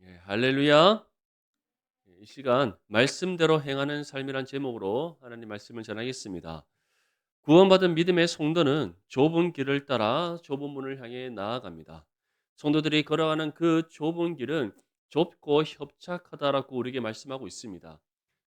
예, 할렐루야. 이 시간 말씀대로 행하는 삶이란 제목으로 하나님 말씀을 전하겠습니다. 구원받은 믿음의 성도는 좁은 길을 따라 좁은 문을 향해 나아갑니다. 성도들이 걸어가는 그 좁은 길은 좁고 협착하다라고 우리에게 말씀하고 있습니다.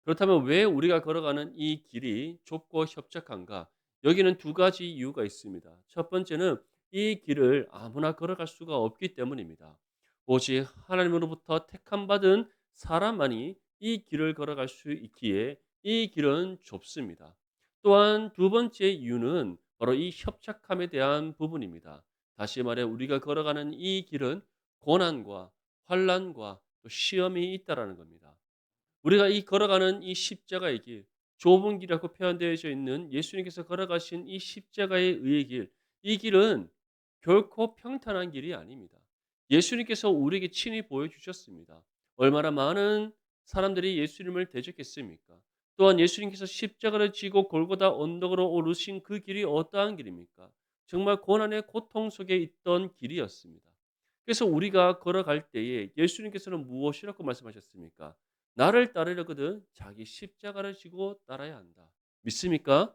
그렇다면 왜 우리가 걸어가는 이 길이 좁고 협착한가? 여기는 두 가지 이유가 있습니다. 첫 번째는 이 길을 아무나 걸어갈 수가 없기 때문입니다. 오직 하나님으로부터 택함 받은 사람만이 이 길을 걸어갈 수 있기에 이 길은 좁습니다. 또한 두 번째 이유는 바로 이 협착함에 대한 부분입니다. 다시 말해 우리가 걸어가는 이 길은 고난과 환란과 또 시험이 있다라는 겁니다. 우리가 이 걸어가는 이 십자가의 길, 좁은 길이라고 표현되어져 있는 예수님께서 걸어가신 이 십자가의 의의 길, 이 길은 결코 평탄한 길이 아닙니다. 예수님께서 우리에게 친히 보여주셨습니다. 얼마나 많은 사람들이 예수님을 대적했습니까? 또한 예수님께서 십자가를 지고 골고다 언덕으로 오르신 그 길이 어떠한 길입니까? 정말 고난의 고통 속에 있던 길이었습니다. 그래서 우리가 걸어갈 때에 예수님께서는 무엇이라고 말씀하셨습니까? 나를 따르려거든 자기 십자가를 지고 따라야 한다. 믿습니까?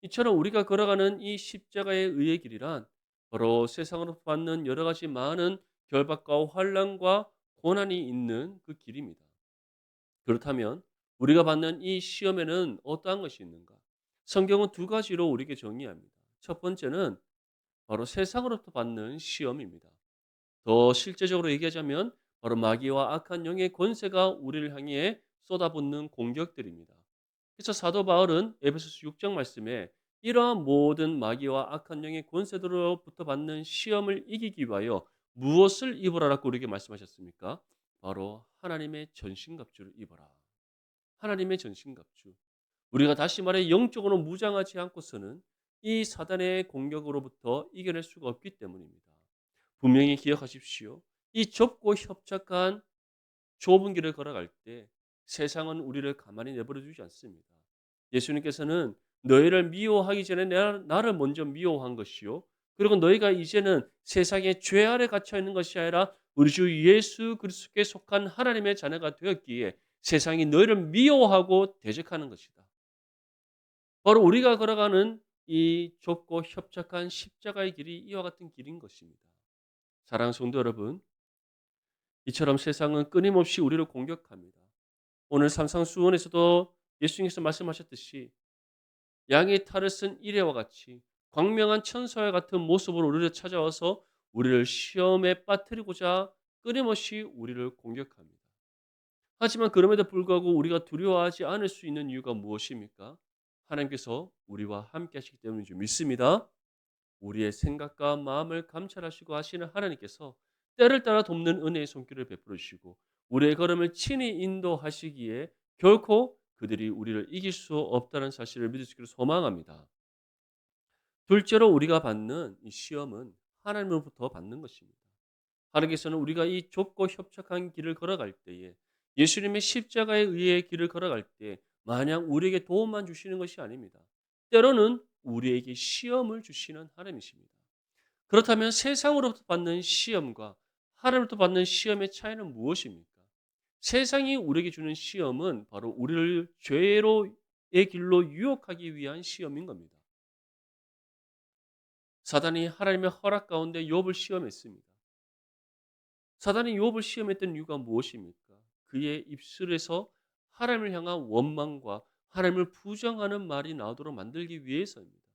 이처럼 우리가 걸어가는 이 십자가의 의의 길이란 바로 세상으로 받는 여러 가지 많은 결박과 환란과 고난이 있는 그 길입니다. 그렇다면 우리가 받는 이 시험에는 어떠한 것이 있는가? 성경은 두 가지로 우리에게 정의합니다. 첫 번째는 바로 세상으로부터 받는 시험입니다. 더 실제적으로 얘기하자면 바로 마귀와 악한 영의 권세가 우리를 향해 쏟아붓는 공격들입니다. 그래서 사도 바울은 에베소서 6장 말씀에 이러한 모든 마귀와 악한 영의 권세들로부터 받는 시험을 이기기 위하여 무엇을 입으라라고 우리에게 말씀하셨습니까? 바로 하나님의 전신갑주를 입어라. 하나님의 전신갑주. 우리가 다시 말해 영적으로 무장하지 않고서는 이 사단의 공격으로부터 이겨낼 수가 없기 때문입니다. 분명히 기억하십시오. 이 좁고 협착한 좁은 길을 걸어갈 때 세상은 우리를 가만히 내버려 두지 않습니다. 예수님께서는 너희를 미워하기 전에 나를 먼저 미워한 것이요. 그리고 너희가 이제는 세상의 죄 아래 갇혀 있는 것이 아니라 우리 주 예수 그리스도께 속한 하나님의 자녀가 되었기에 세상이 너희를 미워하고 대적하는 것이다. 바로 우리가 걸어가는 이 좁고 협착한 십자가의 길이 이와 같은 길인 것입니다. 사랑하는 성도 여러분, 이처럼 세상은 끊임없이 우리를 공격합니다. 오늘 삼상수원에서도 예수님께서 말씀하셨듯이 양의 탈을 쓴 이레와 같이 광명한 천사와 같은 모습으로 우리를 찾아와서 우리를 시험에 빠뜨리고자 끊임없이 우리를 공격합니다. 하지만 그럼에도 불구하고 우리가 두려워하지 않을 수 있는 이유가 무엇입니까? 하나님께서 우리와 함께 하시기 때문인 줄 믿습니다. 우리의 생각과 마음을 감찰하시고 하시는 하나님께서 때를 따라 돕는 은혜의 손길을 베풀어 주시고 우리의 걸음을 친히 인도하시기에 결코 그들이 우리를 이길 수 없다는 사실을 믿을 수 있기를 소망합니다. 둘째로 우리가 받는 이 시험은 하나님으로부터 받는 것입니다. 하나님께서는 우리가 이 좁고 협착한 길을 걸어갈 때에 예수님의 십자가에 의해 길을 걸어갈 때 마냥 우리에게 도움만 주시는 것이 아닙니다. 때로는 우리에게 시험을 주시는 하나님이십니다. 그렇다면 세상으로부터 받는 시험과 하나님으로부터 받는 시험의 차이는 무엇입니까? 세상이 우리에게 주는 시험은 바로 우리를 죄로의 길로 유혹하기 위한 시험인 겁니다. 사단이 하나님의 허락 가운데 욥을 시험했습니다. 사단이 욥을 시험했던 이유가 무엇입니까? 그의 입술에서 하나님을 향한 원망과 하나님을 부정하는 말이 나오도록 만들기 위해서입니다.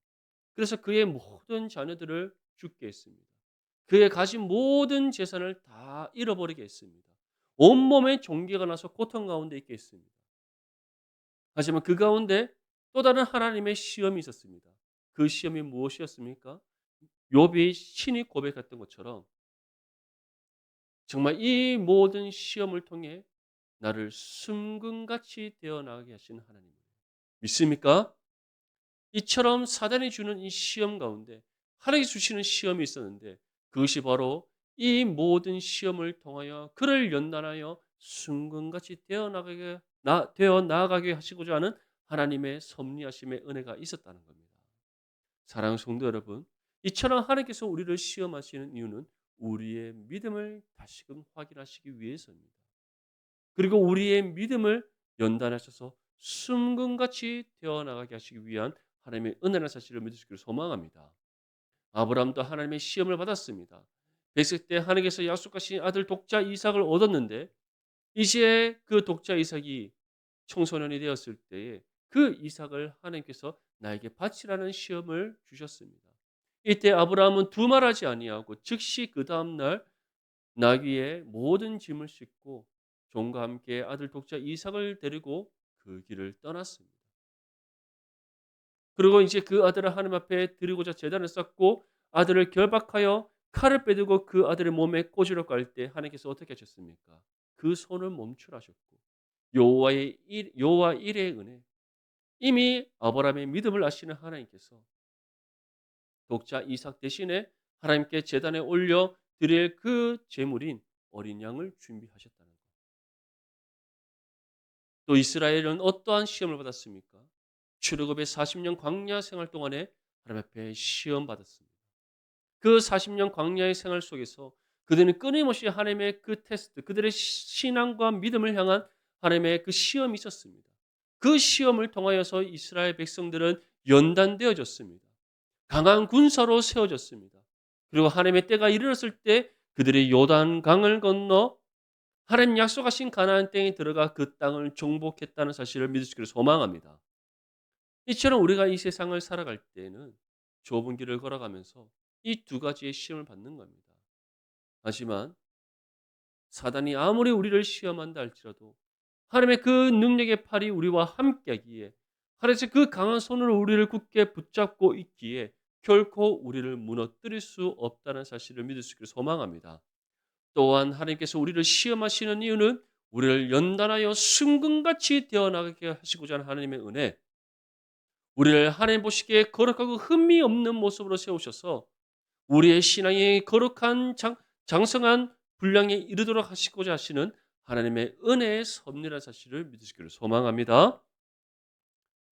그래서 그의 모든 자녀들을 죽게 했습니다. 그의 가진 모든 재산을 다 잃어버리게 했습니다. 온몸에 종기가 나서 고통 가운데 있게 했습니다. 하지만 그 가운데 또 다른 하나님의 시험이 있었습니다. 그 시험이 무엇이었습니까? 욥이 신이 고백했던 것처럼 정말 이 모든 시험을 통해 나를 숨금같이 되어나가게 하신 하나님을 믿습니까? 이처럼 사단이 주는 이 시험 가운데 하나님이 주시는 시험이 있었는데 그것이 바로 이 모든 시험을 통하여 그를 연단하여 순금같이 되어 나가게 하시고자 하는 하나님의 섭리하심의 은혜가 있었다는 겁니다. 사랑하는 성도 여러분, 이처럼 하나님께서 우리를 시험하시는 이유는 우리의 믿음을 다시금 확인하시기 위해서입니다. 그리고 우리의 믿음을 연단하셔서 숨금같이 되어나가게 하시기 위한 하나님의 은혜라는 사실을 믿으시기를 소망합니다. 아브라함도 하나님의 시험을 받았습니다. 100세 때 하나님께서 약속하신 아들 독자 이삭을 얻었는데 이제 그 독자 이삭이 청소년이 되었을 때에 그 이삭을 하나님께서 나에게 바치라는 시험을 주셨습니다. 이때 아브라함은 두말하지 아니하고 즉시 그 다음 날 나귀의 모든 짐을 싣고 종과 함께 아들 독자 이삭을 데리고 그 길을 떠났습니다. 그리고 이제 그 아들을 하나님 앞에 드리고자 제단을 쌓고 아들을 결박하여 칼을 빼들고 그 아들의 몸에 꽂으려고 할 때 하나님께서 어떻게 하셨습니까? 그 손을 멈추라셨고 여호와 일의 은혜, 이미 아브라함의 믿음을 아시는 하나님께서 독자 이삭 대신에 하나님께 제단에 올려 드릴 그 제물인 어린 양을 준비하셨다는 것. 또 이스라엘은 어떠한 시험을 받았습니까? 출애굽의 40년 광야 생활 동안에 하나님 앞에 시험 받았습니다. 그 40년 광야의 생활 속에서 그들은 끊임없이 하나님의 그 테스트, 그들의 신앙과 믿음을 향한 하나님의 그 시험이 있었습니다. 그 시험을 통하여서 이스라엘 백성들은 연단되어졌습니다. 강한 군사로 세워졌습니다. 그리고 하나님의 때가 이르렀을 때 그들이 요단강을 건너 하나님 약속하신 가나안 땅에 들어가 그 땅을 정복했다는 사실을 믿으시기를 소망합니다. 이처럼 우리가 이 세상을 살아갈 때에는 좁은 길을 걸어가면서 이 두 가지의 시험을 받는 겁니다. 하지만 사단이 아무리 우리를 시험한다 할지라도 하나님의 그 능력의 팔이 우리와 함께하기에 하나님의 그 강한 손으로 우리를 굳게 붙잡고 있기에 결코 우리를 무너뜨릴 수 없다는 사실을 믿을 수 있기를 소망합니다. 또한 하나님께서 우리를 시험하시는 이유는 우리를 연단하여 순금같이 되어나가게 하시고자 하는 하나님의 은혜, 우리를 하나님 보시기에 거룩하고 흠이 없는 모습으로 세우셔서 우리의 신앙이 거룩한 장성한 분량에 이르도록 하시고자 하시는 하나님의 은혜의 섭리라는 사실을 믿으시기를 소망합니다.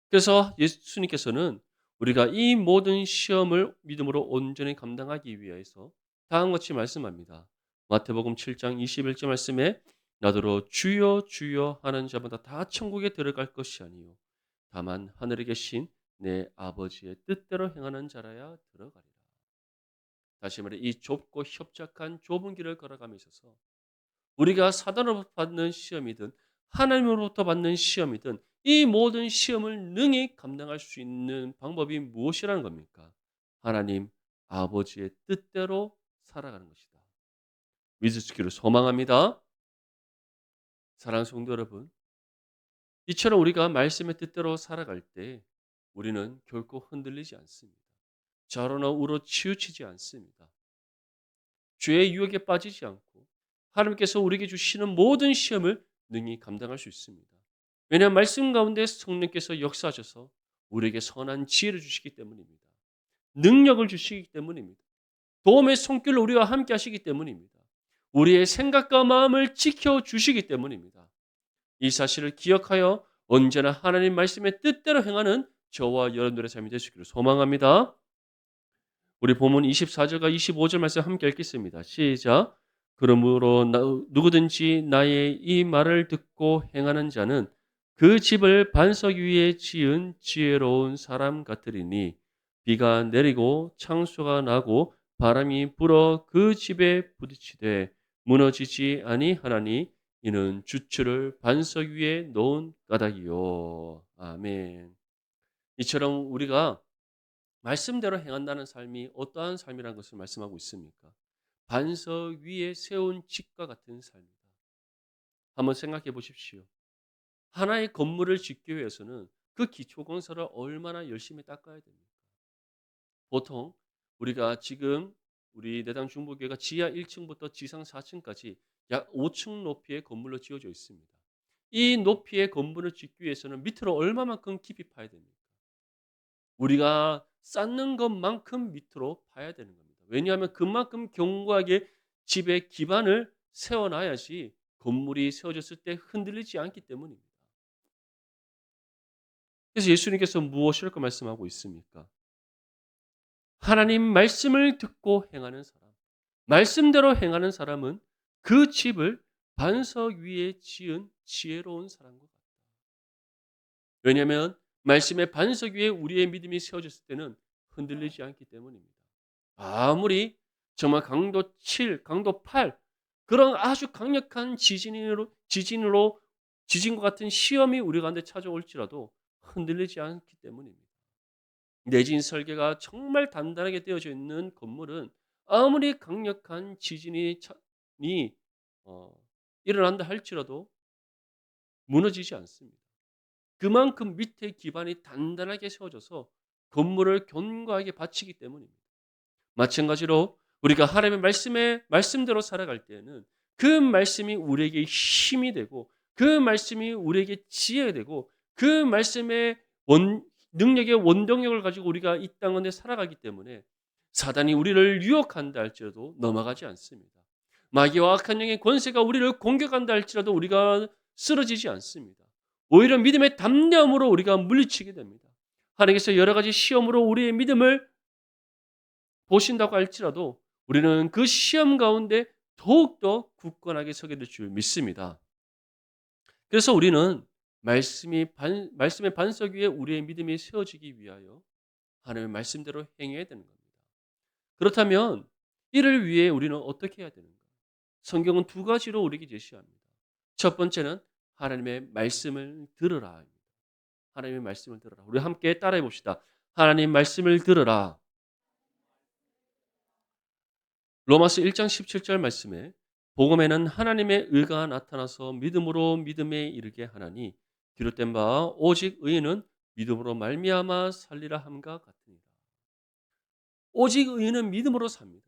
그래서 예수님께서는 우리가 이 모든 시험을 믿음으로 온전히 감당하기 위해서 다음과 같이 말씀합니다. 마태복음 7장 21절 말씀에 나더러 주여 주여 하는 자마다 다 천국에 들어갈 것이 아니요 다만 하늘에 계신 내 아버지의 뜻대로 행하는 자라야 들어가리라. 다시 말해 이 좁고 협착한 좁은 길을 걸어가며 있어서 우리가 사단으로부터 받는 시험이든 하나님으로부터 받는 시험이든 이 모든 시험을 능히 감당할 수 있는 방법이 무엇이라는 겁니까? 하나님 아버지의 뜻대로 살아가는 것이다. 믿을 수 있기를 소망합니다. 사랑하는 성도 여러분, 이처럼 우리가 말씀의 뜻대로 살아갈 때 우리는 결코 흔들리지 않습니다. 좌로나 우로 치우치지 않습니다. 죄의 유혹에 빠지지 않고 하나님께서 우리에게 주시는 모든 시험을 능히 감당할 수 있습니다. 왜냐하면 말씀 가운데 성령께서 역사하셔서 우리에게 선한 지혜를 주시기 때문입니다. 능력을 주시기 때문입니다. 도움의 손길로 우리와 함께 하시기 때문입니다. 우리의 생각과 마음을 지켜주시기 때문입니다. 이 사실을 기억하여 언제나 하나님 말씀의 뜻대로 행하는 저와 여러분들의 삶이 되시기를 소망합니다. 우리 본문 24절과 25절 말씀 함께 읽겠습니다. 시작. 그러므로 누구든지 나의 이 말을 듣고 행하는 자는 그 집을 반석 위에 지은 지혜로운 사람 같으리니 비가 내리고 창수가 나고 바람이 불어 그 집에 부딪히되 무너지지 아니하나니 이는 주추를 반석 위에 놓은 까닭이요. 아멘. 이처럼 우리가 말씀대로 행한다는 삶이 어떠한 삶이라는 것을 말씀하고 있습니까? 반석 위에 세운 집과 같은 삶이다. 한번 생각해 보십시오. 하나의 건물을 짓기 위해서는 그 기초 건설을 얼마나 열심히 닦아야 됩니까? 보통 우리가 지금 우리 내당 중보교회가 지하 1층부터 지상 4층까지 약 5층 높이의 건물로 지어져 있습니다. 이 높이의 건물을 짓기 위해서는 밑으로 얼마만큼 깊이 파야 됩니까? 우리가 쌓는 것만큼 밑으로 파야 되는 겁니다. 왜냐하면 그만큼 견고하게 집의 기반을 세워놔야지 건물이 세워졌을 때 흔들리지 않기 때문입니다. 그래서 예수님께서 무엇이라고 말씀하고 있습니까? 하나님 말씀을 듣고 행하는 사람. 말씀대로 행하는 사람은 그 집을 반석 위에 지은 지혜로운 사람과 같다. 왜냐하면 말씀의 반석 위에 우리의 믿음이 세워졌을 때는 흔들리지 않기 때문입니다. 아무리 정말 강도 7, 강도 8 그런 아주 강력한 지진과 같은 시험이 우리 가운데 찾아올지라도 흔들리지 않기 때문입니다. 내진 설계가 정말 단단하게 되어져 있는 건물은 아무리 강력한 이 어, 일어난다 할지라도 무너지지 않습니다. 그만큼 밑에 기반이 단단하게 세워져서 건물을 견고하게 받치기 때문입니다. 마찬가지로 우리가 하나님의 말씀대로 살아갈 때에는 그 말씀이 우리에게 힘이 되고 그 말씀이 우리에게 지혜가 되고 그 말씀의 능력의 원동력을 가지고 우리가 이 땅에 살아가기 때문에 사단이 우리를 유혹한다 할지라도 넘어가지 않습니다. 마귀와 악한 영의 권세가 우리를 공격한다 할지라도 우리가 쓰러지지 않습니다. 오히려 믿음의 담대함으로 우리가 물리치게 됩니다. 하나님께서 여러 가지 시험으로 우리의 믿음을 보신다고 할지라도 우리는 그 시험 가운데 더욱더 굳건하게 서게 될 줄 믿습니다. 그래서 우리는 말씀의 반석 위에 우리의 믿음이 세워지기 위하여 하나님의 말씀대로 행해야 되는 겁니다. 그렇다면 이를 위해 우리는 어떻게 해야 되는가? 성경은 두 가지로 우리에게 제시합니다. 첫 번째는 하나님의 말씀을 들으라. 하나님의 말씀을 들으라. 우리 함께 따라해 봅시다. 하나님 말씀을 들으라. 로마서 1장 17절 말씀에 복음에는 하나님의 의가 나타나서 믿음으로 믿음에 이르게 하나니 기록된 바 오직 의인은 믿음으로 말미암아 살리라 함과 같으니라. 오직 의인은 믿음으로 삽니다.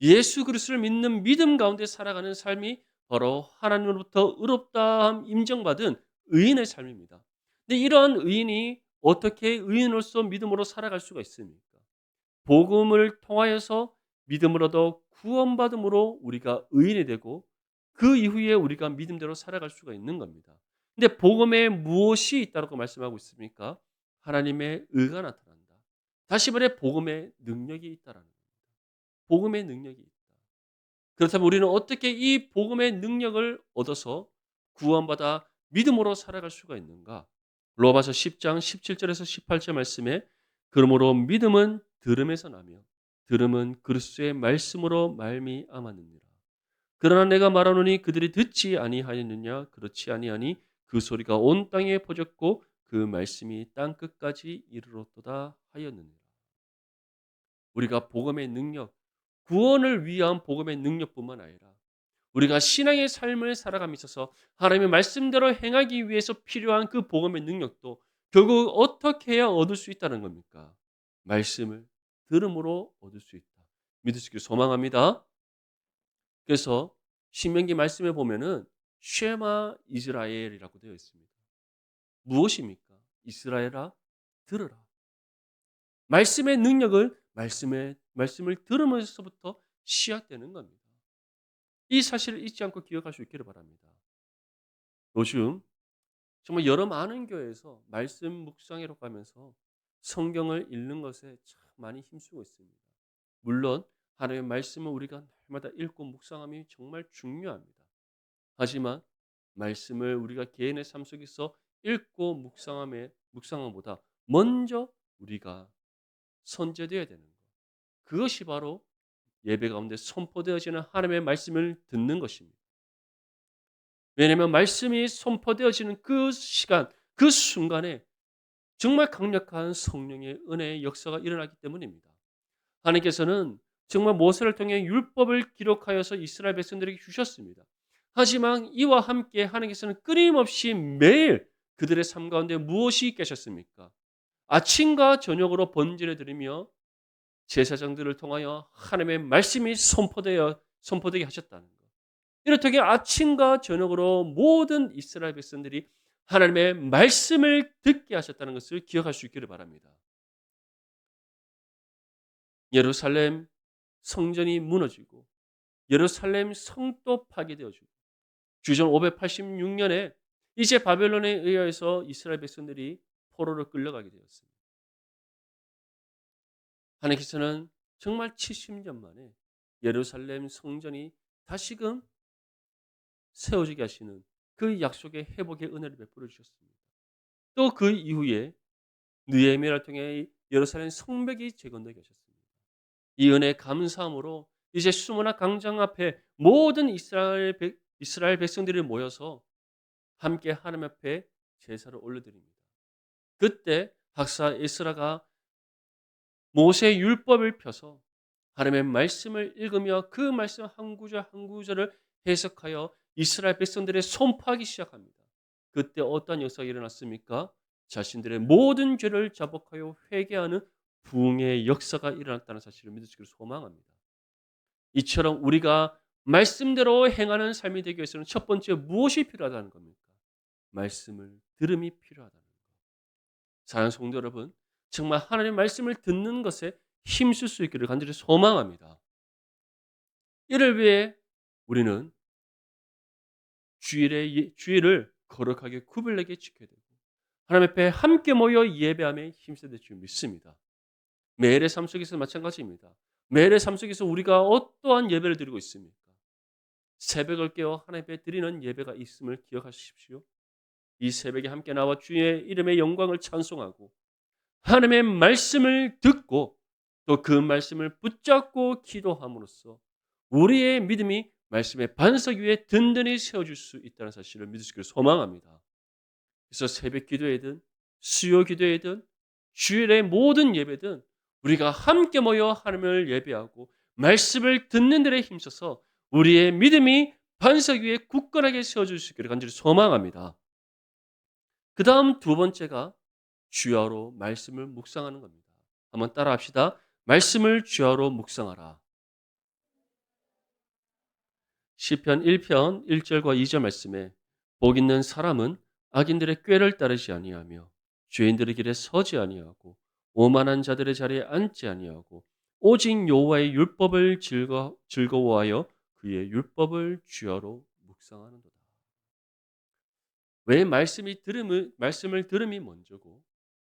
예수 그리스도를 믿는 믿음 가운데 살아가는 삶이 바로 하나님으로부터 의롭다함 인정받은 의인의 삶입니다. 근데 이러한 의인이 어떻게 의인으로서 믿음으로 살아갈 수가 있습니까? 복음을 통하여서 믿음으로도 구원받음으로 우리가 의인이 되고 그 이후에 우리가 믿음대로 살아갈 수가 있는 겁니다. 근데 복음에 무엇이 있다고 말씀하고 있습니까? 하나님의 의가 나타난다. 다시 말해 복음의 능력이 있다라는 겁니다. 복음의 능력이 있다. 그렇다면 우리는 어떻게 이 복음의 능력을 얻어서 구원받아 믿음으로 살아갈 수가 있는가? 로마서 10장 17절에서 18절 말씀에 그러므로 믿음은 들음에서 나며 들음은 그리스도의 말씀으로 말미암았느니라. 그러나 내가 말하노니 그들이 듣지 아니하였느냐? 그렇지 아니하니 그 소리가 온 땅에 퍼졌고 그 말씀이 땅 끝까지 이르렀도다 하였느니라. 우리가 복음의 능력, 구원을 위한 복음의 능력뿐만 아니라 우리가 신앙의 삶을 살아감에 있어서 하나님의 말씀대로 행하기 위해서 필요한 그 복음의 능력도 결국 어떻게 해야 얻을 수 있다는 겁니까? 말씀을 들음으로 얻을 수 있다. 믿을 수 있기를 소망합니다. 그래서 신명기 말씀에 보면은 쉐마 이스라엘이라고 되어 있습니다. 무엇입니까? 이스라엘아 들으라. 말씀의 능력을 말씀을 들으면서부터 시작되는 겁니다. 이 사실을 잊지 않고 기억할 수 있기를 바랍니다. 요즘 정말 여러 많은 교회에서 말씀 묵상회로 가면서 성경을 읽는 것에 참 많이 힘쓰고 있습니다. 물론 하나님의 말씀을 우리가 날마다 읽고 묵상함이 정말 중요합니다. 하지만 말씀을 우리가 개인의 삶 속에서 읽고 묵상함보다 먼저 우리가 선제되어야 되는 것. 그것이 바로 예배 가운데 선포되어지는 하나님의 말씀을 듣는 것입니다. 왜냐하면 말씀이 선포되어지는 그 시간, 그 순간에 정말 강력한 성령의 은혜의 역사가 일어나기 때문입니다. 하나님께서는 정말 모세를 통해 율법을 기록하여서 이스라엘 백성들에게 주셨습니다. 하지만 이와 함께 하나님께서는 끊임없이 매일 그들의 삶 가운데 무엇이 계셨습니까? 아침과 저녁으로 번제를 드리며 제사장들을 통하여 하나님의 말씀이 선포되게 하셨다는 것. 이렇게 아침과 저녁으로 모든 이스라엘 백성들이 하나님의 말씀을 듣게 하셨다는 것을 기억할 수 있기를 바랍니다. 예루살렘 성전이 무너지고 예루살렘 성도 파괴되어지고 주전 586년에 이제 바벨론에 의해서 이스라엘 백성들이 포로로 끌려가게 되었습니다. 하나님께서는 정말 70년 만에 예루살렘 성전이 다시금 세워지게 하시는 그 약속의 회복의 은혜를 베풀어 주셨습니다. 또 그 이후에 느헤미야를 통해 예루살렘 성벽이 재건되게 하셨습니다. 이 은혜에 감사함으로 이제 수문화 광장 앞에 모든 이스라엘 백성들이 모여서 함께 하나님 앞에 제사를 올려드립니다. 그때 박사 에스라가 모세의 율법을 펴서 하나님의 말씀을 읽으며 그 말씀 한 구절 한 구절을 해석하여 이스라엘 백성들의 선포하기 시작합니다. 그때 어떤 역사가 일어났습니까? 자신들의 모든 죄를 자복하여 회개하는 부흥의 역사가 일어났다는 사실을 믿으시기를 소망합니다. 이처럼 우리가 말씀대로 행하는 삶이 되기 위해서는 첫 번째 무엇이 필요하다는 겁니까? 말씀을 들음이 필요하다는 것. 사랑하는 성도 여러분, 정말 하나님의 말씀을 듣는 것에 힘쓸 수 있기를 간절히 소망합니다. 이를 위해 우리는 주일을 거룩하게 구별되게 지켜야 되고 하나님 앞에 함께 모여 예배함에 힘써야 될 줄 믿습니다. 매일의 삶 속에서 마찬가지입니다. 매일의 삶 속에서 우리가 어떠한 예배를 드리고 있습니까? 새벽을 깨어 하나님 앞에 드리는 예배가 있음을 기억하십시오. 이 새벽에 함께 나와 주의 이름의 영광을 찬송하고 하나님의 말씀을 듣고 또 그 말씀을 붙잡고 기도함으로써 우리의 믿음이 말씀의 반석 위에 든든히 세워질 수 있다는 사실을 믿으시기를 소망합니다. 그래서 새벽 기도회든 수요 기도회든 주일의 모든 예배든 우리가 함께 모여 하나님을 예배하고 말씀을 듣는 데에 힘써서 우리의 믿음이 반석 위에 굳건하게 세워질 수 있기를 간절히 소망합니다. 그 다음 두 번째가 주야로 말씀을 묵상하는 겁니다. 한번 따라합시다. 말씀을 주야로 묵상하라. 시편 1편 1절과 2절 말씀에 복 있는 사람은 악인들의 꾀를 따르지 아니하며 죄인들의 길에 서지 아니하고 오만한 자들의 자리에 앉지 아니하고 오직 여호와의 율법을 즐거워하여 그의 율법을 주야로 묵상하는도다. 왜 말씀을 들음이 먼저고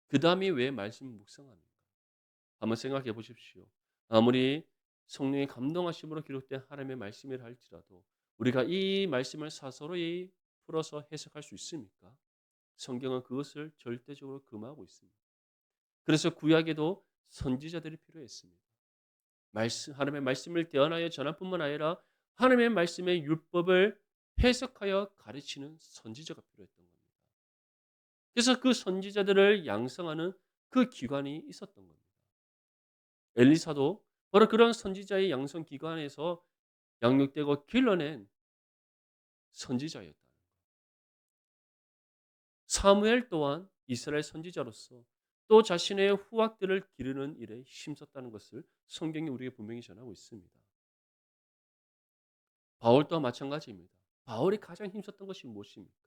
그 다음이 왜 말씀을 묵상합니까? 한번 생각해 보십시오. 아무리 성령의 감동하심으로 기록된 하나님의 말씀이라 할지라도 우리가 이 말씀을 사서로이 풀어서 해석할 수 있습니까? 성경은 그것을 절대적으로 금하고 있습니다. 그래서 구약에도 선지자들이 필요했습니다. 하나님의 말씀을 대언하여 전할 뿐만 아니라 하나님의 말씀의 율법을 해석하여 가르치는 선지자가 필요했던 겁니다. 그래서 그 선지자들을 양성하는 그 기관이 있었던 겁니다. 엘리사도 바로 그런 선지자의 양성 기관에서 양육되고 길러낸 선지자였다. 사무엘 또한 이스라엘 선지자로서 또 자신의 후학들을 기르는 일에 힘썼다는 것을 성경이 우리에게 분명히 전하고 있습니다. 바울 또한 마찬가지입니다. 바울이 가장 힘썼던 것이 무엇입니까?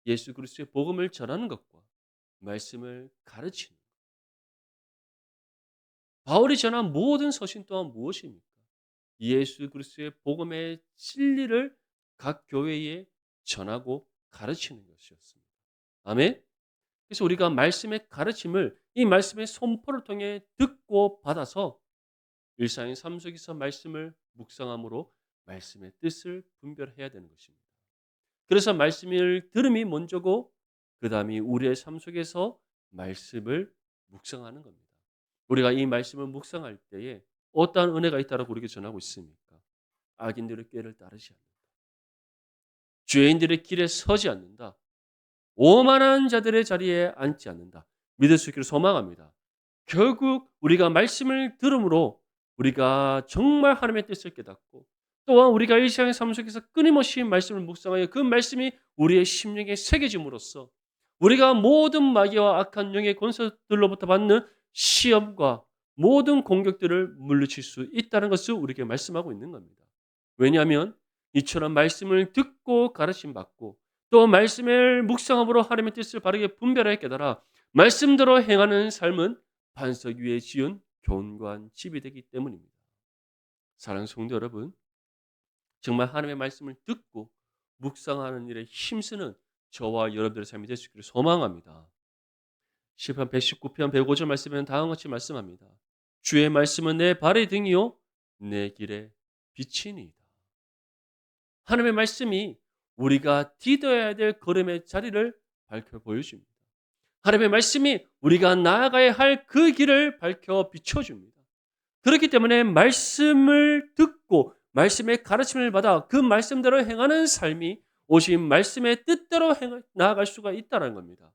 예수 그리스도의 복음을 전하는 것과 말씀을 가르치는 것. 바울이 전한 모든 서신 또한 무엇입니까? 예수 그리스도의 복음의 진리를 각 교회에 전하고 가르치는 것이었습니다. 아멘. 그래서 우리가 말씀의 가르침을 이 말씀의 선포를 통해 듣고 받아서 일상의 삶 속에서 말씀을 묵상함으로 말씀의 뜻을 분별해야 되는 것입니다. 그래서 말씀을 들음이 먼저고 그다음이 우리의 삶 속에서 말씀을 묵상하는 겁니다. 우리가 이 말씀을 묵상할 때에 어떠한 은혜가 있다라고 우리에게 전하고 있습니까? 악인들의 꾀를 따르지 않는다. 죄인들의 길에 서지 않는다. 오만한 자들의 자리에 앉지 않는다. 믿을 수 있기를 소망합니다. 결국 우리가 말씀을 들음으로 우리가 정말 하나님의 뜻을 깨닫고 또한 우리가 일상의 삶 속에서 끊임없이 말씀을 묵상하여 그 말씀이 우리의 심령에 새겨짐으로써 우리가 모든 마귀와 악한 영의 권세들로부터 받는 시험과 모든 공격들을 물리칠 수 있다는 것을 우리에게 말씀하고 있는 겁니다. 왜냐하면 이처럼 말씀을 듣고 가르침 받고 또 말씀을 묵상함으로 하나님의 뜻을 바르게 분별하여 깨달아 말씀대로 행하는 삶은 반석 위에 지은 견고한 집이 되기 때문입니다. 사랑하는 성도 여러분, 정말 하나님의 말씀을 듣고 묵상하는 일에 힘쓰는 저와 여러분들의 삶이 될 수 있기를 소망합니다. 시편 119편 105절 말씀에는 다음과 같이 말씀합니다. 주의 말씀은 내 발의 등이요 내 길에 빛이니이다. 하나님의 말씀이 우리가 디뎌야 될 걸음의 자리를 밝혀 보여줍니다. 하나님의 말씀이 우리가 나아가야 할 그 길을 밝혀 비춰줍니다. 그렇기 때문에 말씀을 듣고 말씀의 가르침을 받아 그 말씀대로 행하는 삶이 오직 말씀의 뜻대로 나아갈 수가 있다는 겁니다.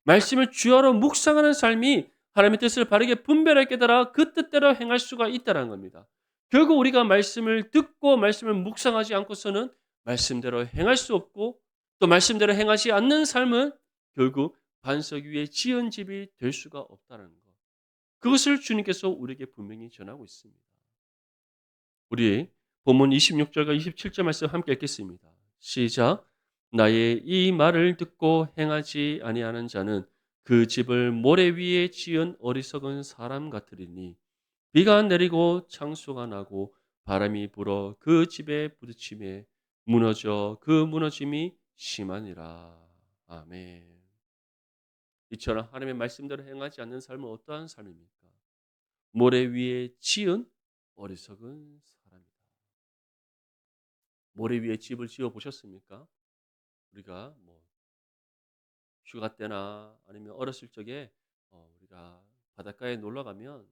말씀을 주야로 묵상하는 삶이 하나님의 뜻을 바르게 분별하게 깨달아 그 뜻대로 행할 수가 있다는 겁니다. 결국 우리가 말씀을 듣고 말씀을 묵상하지 않고서는 말씀대로 행할 수 없고 또 말씀대로 행하지 않는 삶은 결국 반석 위에 지은 집이 될 수가 없다는 것. 그것을 주님께서 우리에게 분명히 전하고 있습니다. 우리 본문 26절과 27절 말씀 함께 읽겠습니다. 시작. 나의 이 말을 듣고 행하지 아니하는 자는 그 집을 모래 위에 지은 어리석은 사람 같으리니 비가 내리고 창수가 나고 바람이 불어 그 집에 부딪힘에 무너져 그 무너짐이 심하니라. 아멘. 이처럼 하나님의 말씀대로 행하지 않는 삶은 어떠한 삶입니까? 모래 위에 지은 어리석은 사람이다. 모래 위에 집을 지어 보셨습니까? 우리가 뭐 휴가 때나 아니면 어렸을 적에 우리가 바닷가에 놀러 가면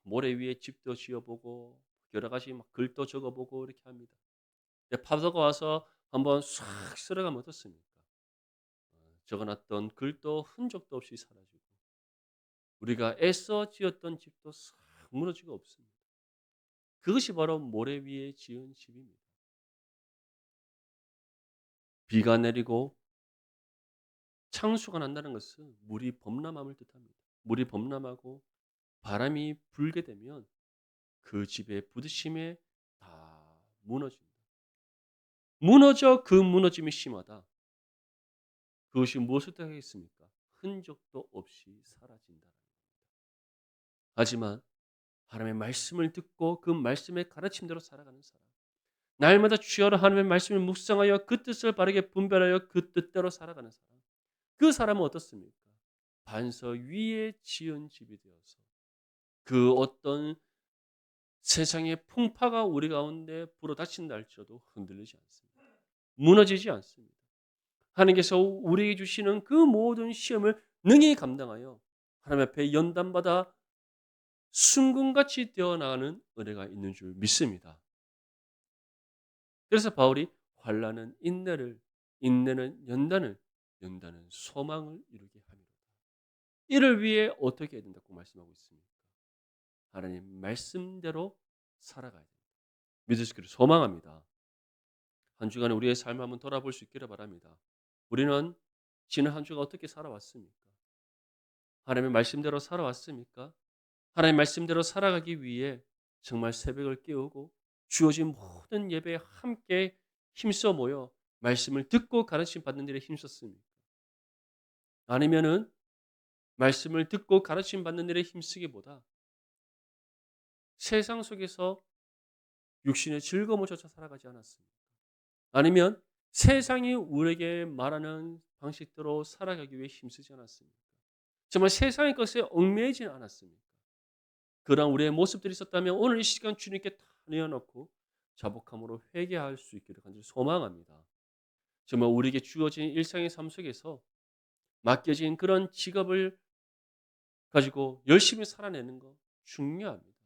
모래 위에 집도 지어보고 여러 가지 막 글도 적어보고 이렇게 합니다. 근데 파도가 와서 한번 싹 쓸어가면 어떻습니까? 적어놨던 글도 흔적도 없이 사라지고 우리가 애써 지었던 집도 싹 무너지고 없습니다. 그것이 바로 모래 위에 지은 집입니다. 비가 내리고 창수가 난다는 것은 물이 범람함을 뜻합니다. 물이 범람하고 바람이 불게 되면 그 집의 부딪힘에 다 무너진다. 무너져 그 무너짐이 심하다. 그것이 무엇을 뜻하겠습니까? 흔적도 없이 사라진다. 하지만 하나님의 말씀을 듣고 그 말씀의 가르침대로 살아가는 사람, 날마다 주여 하나님의 말씀을 묵상하여 그 뜻을 바르게 분별하여 그 뜻대로 살아가는 사람, 그 사람은 어떻습니까? 반석 위에 지은 집이 되어서 그 어떤 세상의 풍파가 우리 가운데 불어닥친다 할지라도 흔들리지 않습니다. 무너지지 않습니다. 하나님께서 우리에게 주시는 그 모든 시험을 능히 감당하여 하나님 앞에 연단받아 순금같이 되어나가는 은혜가 있는 줄 믿습니다. 그래서 바울이 환난은 인내를, 인내는 연단을, 연단은 소망을 이루게 합니다. 이를 위해 어떻게 해야 된다고 말씀하고 있습니까? 하나님 말씀대로 살아가야 됩니다. 믿을 수 있기를 소망합니다. 한 주간에 우리의 삶을 한번 돌아볼 수 있기를 바랍니다. 우리는 지난 한 주가 어떻게 살아왔습니까? 하나님의 말씀대로 살아왔습니까? 하나님의 말씀대로 살아가기 위해 정말 새벽을 깨우고 주어진 모든 예배에 함께 힘써 모여 말씀을 듣고 가르침 받는 일에 힘썼습니까? 아니면은 말씀을 듣고 가르침 받는 일에 힘쓰기보다 세상 속에서 육신의 즐거움을 쫓아 살아가지 않았습니까? 아니면 세상이 우리에게 말하는 방식대로 살아가기 위해 힘쓰지 않았습니까? 정말 세상의 것에 얽매이지 않았습니까? 그러한 우리의 모습들이 있었다면 오늘 이 시간 주님께 다 내어놓고 자복함으로 회개할 수 있기를 간절히 소망합니다. 정말 우리에게 주어진 일상의 삶 속에서 맡겨진 그런 직업을 가지고 열심히 살아내는 것 중요합니다.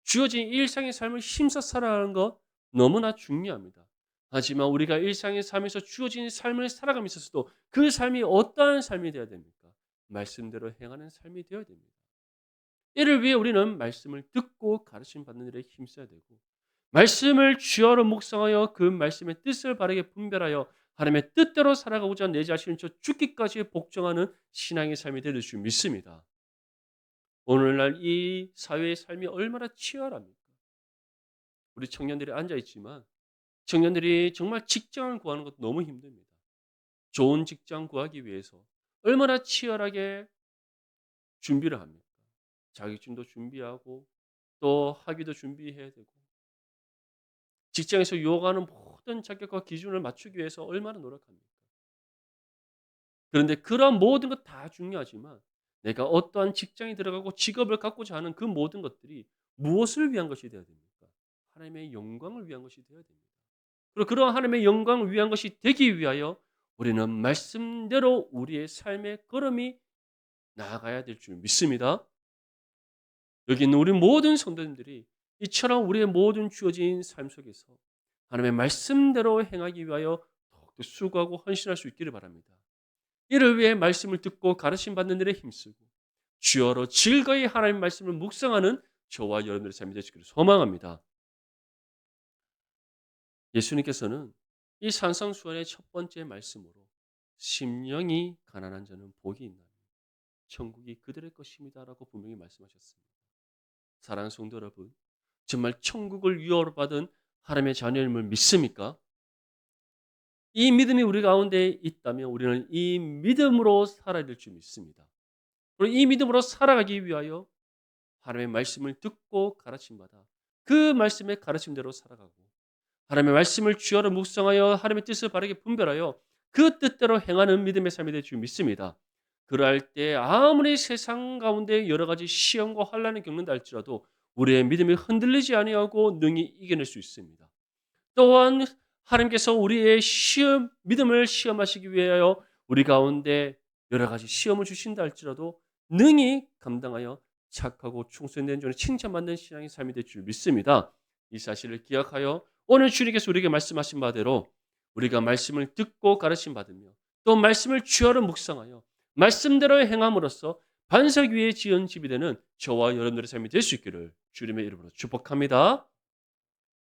주어진 일상의 삶을 힘써 살아가는 것 너무나 중요합니다. 하지만 우리가 일상의 삶에서 주어진 삶을 살아가면서 있어서도 그 삶이 어떠한 삶이 되어야 됩니까? 말씀대로 행하는 삶이 되어야 됩니다. 이를 위해 우리는 말씀을 듣고 가르침 받는 일에 힘써야 되고 말씀을 주어로 묵상하여 그 말씀의 뜻을 바르게 분별하여 하나님의 뜻대로 살아가고자 내 자신을 저 죽기까지 복종하는 신앙의 삶이 되는 줄 믿습니다. 오늘날 이 사회의 삶이 얼마나 치열합니까? 우리 청년들이 앉아있지만 청년들이 정말 직장을 구하는 것도 너무 힘듭니다. 좋은 직장 구하기 위해서 얼마나 치열하게 준비를 합니까? 자격증도 준비하고 또 학위도 준비해야 되고 직장에서 요구하는 모든 자격과 기준을 맞추기 위해서 얼마나 노력합니까? 그런데 그런 모든 것 다 중요하지만 내가 어떠한 직장에 들어가고 직업을 갖고자 하는 그 모든 것들이 무엇을 위한 것이 되어야 됩니까? 하나님의 영광을 위한 것이 되어야 됩니다. 그리고 그러한 하나님의 영광을 위한 것이 되기 위하여 우리는 말씀대로 우리의 삶의 걸음이 나아가야 될 줄 믿습니다. 여기 있는 우리 모든 성도님들이 이처럼 우리의 모든 주어진 삶 속에서 하나님의 말씀대로 행하기 위하여 더욱더 수고하고 헌신할 수 있기를 바랍니다. 이를 위해 말씀을 듣고 가르침 받는 일에 힘쓰고 주여로 즐거이 하나님의 말씀을 묵상하는 저와 여러분들의 삶이 되시기를 소망합니다. 예수님께서는 이 산상수훈의 첫 번째 말씀으로 심령이 가난한 자는 복이 있나니 천국이 그들의 것입니다라고 분명히 말씀하셨습니다. 사랑하는 성도 여러분, 정말 천국을 유업받은 하나님의 자녀임을 믿습니까? 이 믿음이 우리 가운데 있다면 우리는 이 믿음으로 살아야 될 줄 믿습니다. 그리고 이 믿음으로 살아가기 위하여 하나님의 말씀을 듣고 가르침받아 그 말씀의 가르침대로 살아가고 하나님의 말씀을 주야로 묵상하여 하나님의 뜻을 바르게 분별하여 그 뜻대로 행하는 믿음의 삶이 될 줄 믿습니다. 그러할 때 아무리 세상 가운데 여러 가지 시험과 환난을 겪는다 할지라도 우리의 믿음이 흔들리지 아니하고 능히 이겨낼 수 있습니다. 또한 하나님께서 우리의 믿음을 시험하시기 위하여 우리 가운데 여러 가지 시험을 주신다 할지라도 능히 감당하여 착하고 충성된 자는 칭찬받는 신앙의 삶이 될 줄 믿습니다. 이 사실을 기억하여 오늘 주님께서 우리에게 말씀하신 바대로 우리가 말씀을 듣고 가르침 받으며 또 말씀을 주야로 묵상하여 말씀대로 행함으로써 반석 위에 지은 집이 되는 저와 여러분들의 삶이 될 수 있기를 주님의 이름으로 축복합니다.